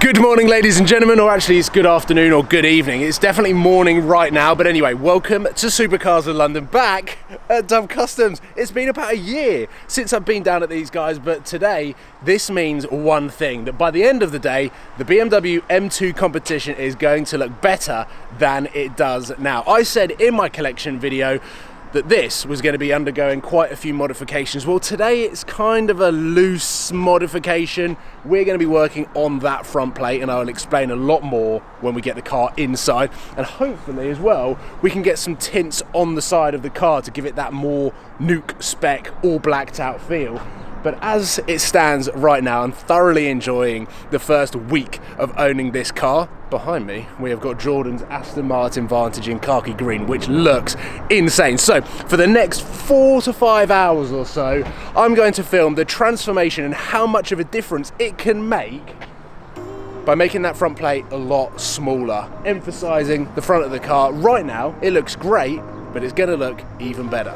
Good morning, ladies and gentlemen, or actually it's good afternoon or good evening. It's definitely morning right now, but anyway, welcome to Supercars of London, back at Dove Customs. It's been about a year since I've been down at these guys, but today this means one thing, that by the end of the day, the BMW M2 Competition is going to look better than it does now. I said in my collection video that this was going to be undergoing quite a few modifications. Well, today it's kind of a loose modification. We're going to be working on that front plate, and I'll explain a lot more when we get the car inside. And hopefully as well, we can get some tints on the side of the car to give it that more nuke spec, all blacked out feel. But as it stands right now, I'm thoroughly enjoying the first week of owning this car. Behind me, we have got Jordan's Aston Martin Vantage in khaki green, which looks insane. So for the next 4 to 5 hours or so, I'm going to film the transformation and how much of a difference it can make by making that front plate a lot smaller, emphasizing the front of the car. Right now, it looks great, but it's gonna look even better.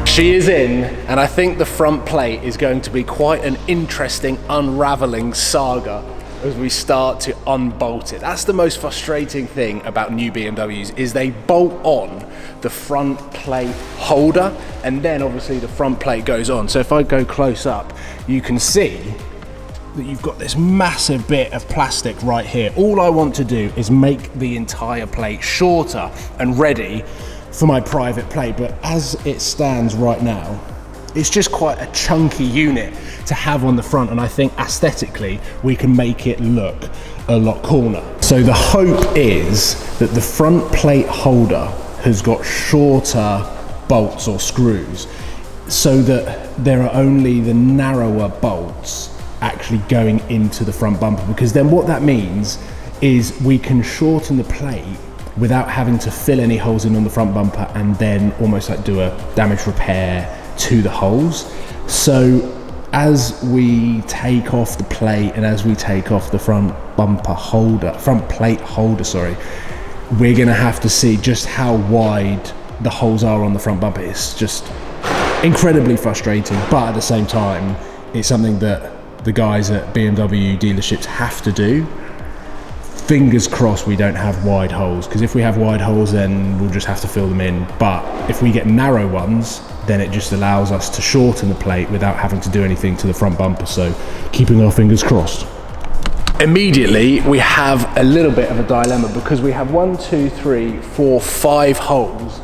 She is in, and I think the front plate is going to be quite an interesting unraveling saga as we start to unbolt it. That's the most frustrating thing about new BMWs, is they bolt on the front plate holder and then obviously the front plate goes on. So if I go close up, you can see that you've got this massive bit of plastic right here. All I want to do is make the entire plate shorter and ready for my private plate, but as it stands right now, it's just quite a chunky unit to have on the front, and I think aesthetically we can make it look a lot cooler. So the hope is that the front plate holder has got shorter bolts or screws so that there are only the narrower bolts actually going into the front bumper, because then what that means is we can shorten the plate without having to fill any holes in on the front bumper and then almost like do a damage repair to the holes. So as we take off the plate and as we take off the front plate holder, sorry, we're gonna have to see just how wide the holes are on the front bumper. It's just incredibly frustrating, but at the same time, it's something that the guys at BMW dealerships have to do. Fingers crossed we don't have wide holes, because if we have wide holes then we'll just have to fill them in, but if we get narrow ones then it just allows us to shorten the plate without having to do anything to the front bumper, so keeping our fingers crossed. Immediately we have a little bit of a dilemma, because we have 1, 2, 3, 4, 5 holes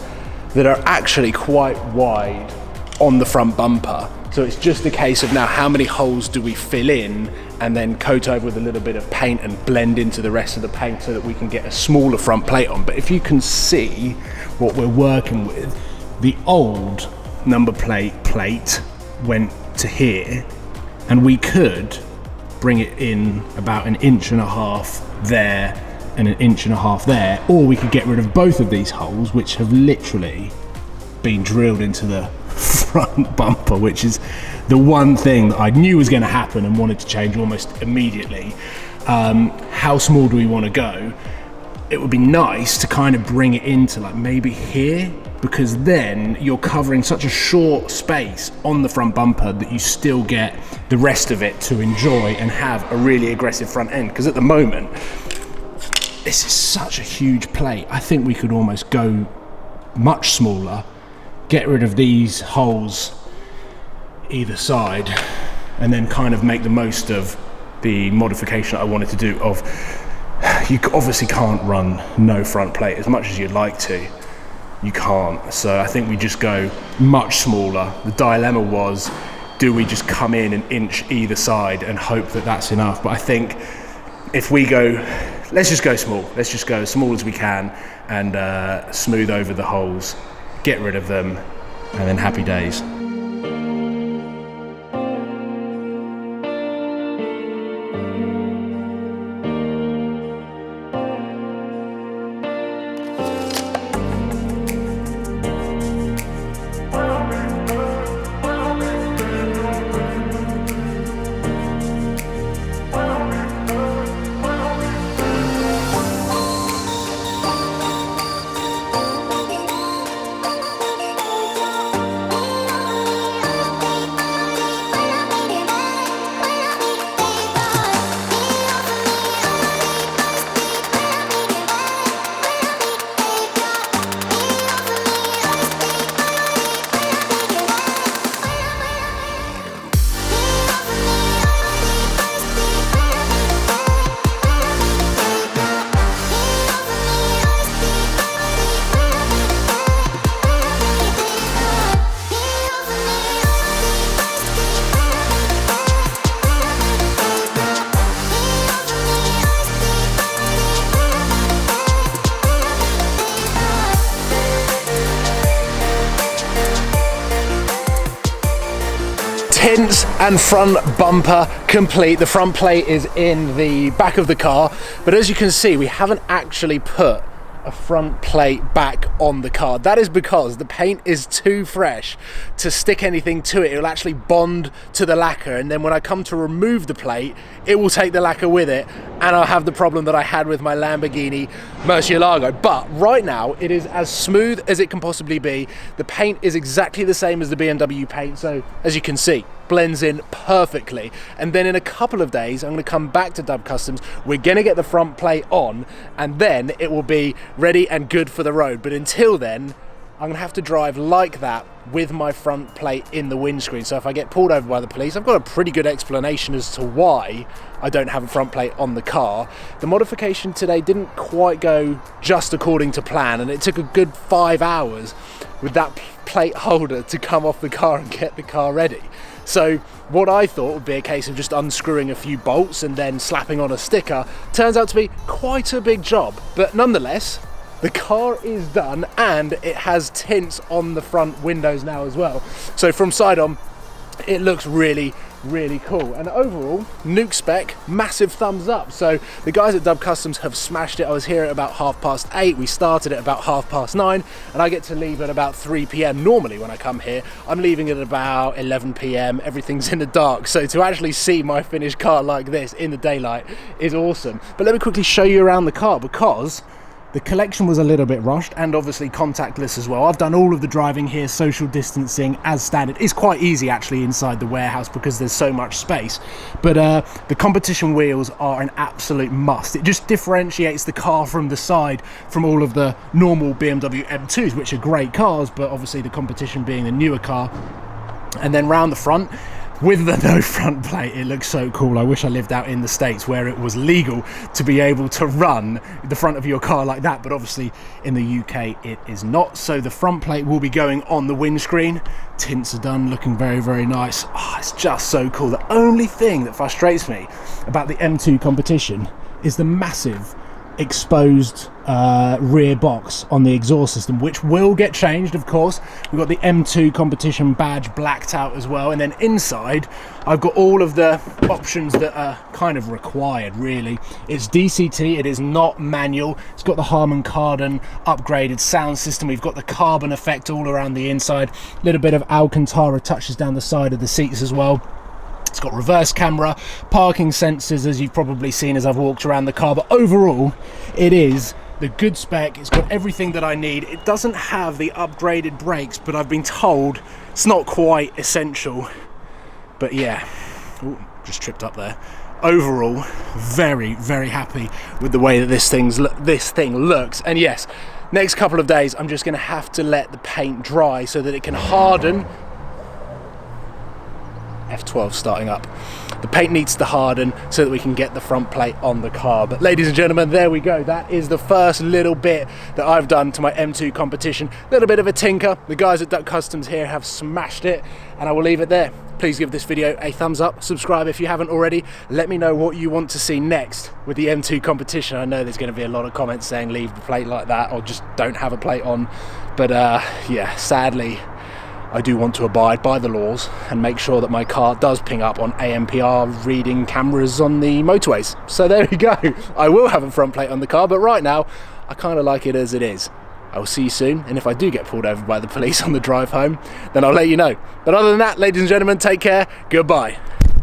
that are actually quite wide on the front bumper. So it's just a case of now how many holes do we fill in and then coat over with a little bit of paint and blend into the rest of the paint so that we can get a smaller front plate on. But if you can see what we're working with, the old number plate went to here, and we could bring it in about 1.5 inches there and 1.5 inches there, or we could get rid of both of these holes, which have literally been drilled into the front bumper, which is the one thing that I knew was going to happen and wanted to change almost immediately. How small do we want to go? It would be nice to kind of bring it into like maybe here, because then you're covering such a short space on the front bumper that you still get the rest of it to enjoy and have a really aggressive front end. Because at the moment, this is such a huge plate. I think we could almost go much smaller, get rid of these holes either side, and then kind of make the most of the modification I wanted to do of, you obviously can't run no front plate as much as you'd like to. You can't. So I think we just go much smaller. The dilemma was, do we just come in 1 inch either side and hope that that's enough? But I think if we go, let's just go small. Let's just go as small as we can and smooth over the holes, get rid of them, and then happy days. Tints and front bumper complete. The front plate is in the back of the car, but as you can see, we haven't actually put a front plate back on the car. That is because the paint is too fresh to stick anything to it. It will actually bond to the lacquer, and then when I come to remove the plate, it will take the lacquer with it, and I'll have the problem that I had with my Lamborghini Murcielago. But right now, it is as smooth as it can possibly be. The paint is exactly the same as the BMW paint, so as you can see, blends in perfectly. And then in a couple of days, I'm going to come back to Dub Customs. We're going to get the front plate on, and then it will be ready and good for the road. But until then, I'm going to have to drive like that with my front plate in the windscreen. So if I get pulled over by the police, I've got a pretty good explanation as to why I don't have a front plate on the car. The modification today didn't quite go just according to plan, and it took a good 5 hours with that plate holder to come off the car and get the car ready. So what I thought would be a case of just unscrewing a few bolts and then slapping on a sticker turns out to be quite a big job. But nonetheless, the car is done, and it has tints on the front windows now as well. So from side on, it looks really, really cool. And overall, nuke spec, massive thumbs up. So the guys at Dub Customs have smashed it. I was here at about 8:30. We started at about 9:30, and I get to leave at about 3 p.m. Normally when I come here, I'm leaving at about 11 p.m. Everything's in the dark. So to actually see my finished car like this in the daylight is awesome. But let me quickly show you around the car, because the collection was a little bit rushed, and obviously contactless as well. I've done all of the driving here, social distancing as standard. It's quite easy actually inside the warehouse because there's so much space. But the competition wheels are an absolute must. It just differentiates the car from the side from all of the normal BMW M2s, which are great cars, but obviously the competition being the newer car. And then round the front, with the no front plate, it looks so cool. I wish I lived out in the States where it was legal to be able to run the front of your car like that, but obviously in the UK it is not. So the front plate will be going on the windscreen. Tints are done, looking very, very nice. Oh, it's just so cool. The only thing that frustrates me about the M2 Competition is the massive exposed rear box on the exhaust system, which will get changed, of course. We've got the M2 Competition badge blacked out as well, and then inside I've got all of the options that are kind of required, really. It's DCT, it is not manual. It's got the Harman Kardon upgraded sound system. We've got the carbon effect all around the inside, a little bit of Alcantara touches down the side of the seats as well. It's got reverse camera, parking sensors, as you've probably seen as I've walked around the car, but overall it is the good spec. It's got everything that I need. It doesn't have the upgraded brakes, but I've been told it's not quite essential. But yeah, ooh, just tripped up there. Overall, very, very happy with the way that this thing looks. And yes, next couple of days I'm just going to have to let the paint dry so that it can harden. F12 starting up. The paint needs to harden so that we can get the front plate on the car. But ladies and gentlemen, there we go. That is the first little bit that I've done to my M2 Competition. A little bit of a tinker. The guys at Duck Customs here have smashed it, and I will leave it there. Please give this video a thumbs up, subscribe if you haven't already. Let me know what you want to see next with the M2 Competition. I know there's going to be a lot of comments saying leave the plate like that or just don't have a plate on. But yeah, sadly, I do want to abide by the laws and make sure that my car does ping up on AMPR reading cameras on the motorways. So there we go. I will have a front plate on the car, but right now I kind of like it as it is. I will see you soon, and if I do get pulled over by the police on the drive home, then I'll let you know. But other than that, ladies and gentlemen, take care. Goodbye.